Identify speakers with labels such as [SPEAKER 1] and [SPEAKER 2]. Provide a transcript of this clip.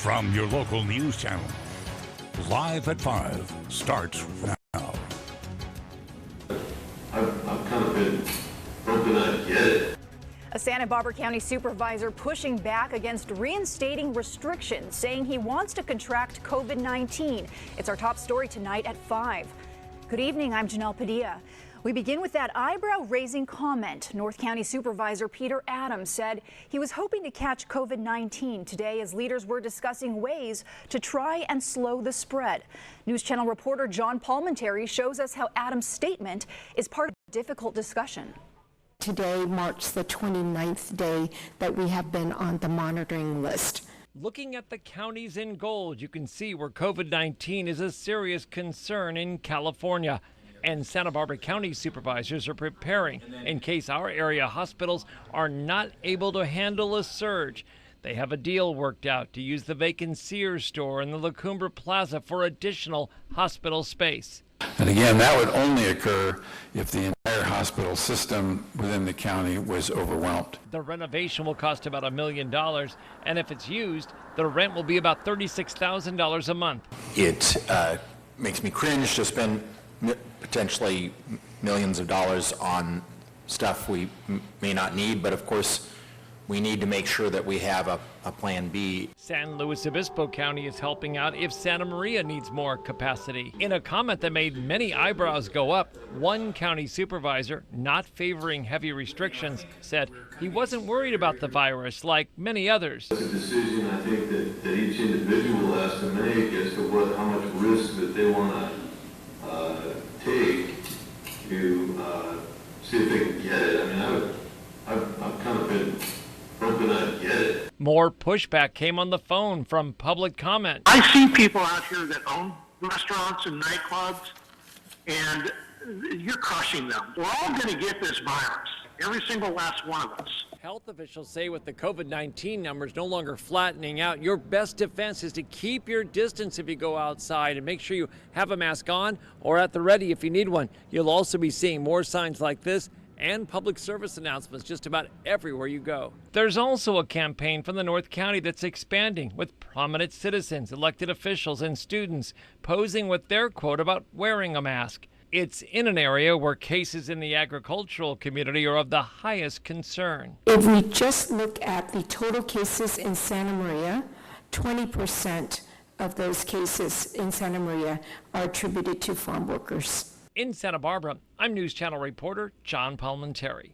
[SPEAKER 1] from your local news channel. Live at 5 starts now.
[SPEAKER 2] I've kind of been hoping I'd get it.
[SPEAKER 3] A Santa Barbara County supervisor pushing back against reinstating restrictions, saying he wants to contract COVID-19. It's our top story tonight at 5. Good evening, I'm Janelle Padilla. We begin with that eyebrow-raising comment. North County Supervisor Peter Adams said he was hoping to catch COVID-19 today as leaders were discussing ways to try and slow the spread. News Channel reporter John Palmentary shows us how Adams' statement is part of a difficult discussion.
[SPEAKER 4] Today marks the 29th day that we have been on the monitoring list.
[SPEAKER 5] Looking at the counties in gold, you can see where COVID-19 is a serious concern in California. And Santa Barbara County supervisors are preparing in case our area hospitals are not able to handle a surge. They have a deal worked out to use the vacant Sears store in the La Cumbre Plaza for additional hospital space.
[SPEAKER 6] And again, that would only occur if the entire hospital system within the county was overwhelmed.
[SPEAKER 5] The renovation will cost about $1 million, and if it's used, the rent will be about $36,000 a month.
[SPEAKER 7] It makes me cringe to spend potentially millions of dollars on stuff we may not need, but of course we need to make sure that we have a plan B.
[SPEAKER 5] San Luis Obispo County is helping out if Santa Maria needs more capacity. In a comment that made many eyebrows go up, one county supervisor, not favoring heavy restrictions, said he wasn't worried about the virus like many others.
[SPEAKER 2] It's a decision I think that each individual has to make as to how much risk that they want to take to see if they can get it. I mean, I've kind of been hoping I'd get it.
[SPEAKER 5] More pushback came on the phone from public comment.
[SPEAKER 8] I see people out here that own restaurants and nightclubs, and you're crushing them. We're all going to get this virus, every single last one of us.
[SPEAKER 5] Health officials say with the COVID-19 numbers no longer flattening out, your best defense is to keep your distance if you go outside and make sure you have a mask on or at the ready if you need one. You'll also be seeing more signs like this and public service announcements just about everywhere you go. There's also a campaign from the North County that's expanding with prominent citizens, elected officials, and students posing with their quote about wearing a mask. It's in an area where cases in the agricultural community are of the highest concern.
[SPEAKER 4] If we just look at the total cases in Santa Maria, 20% of those cases in Santa Maria are attributed to farm workers.
[SPEAKER 5] In Santa Barbara, I'm News Channel reporter John Palmentary.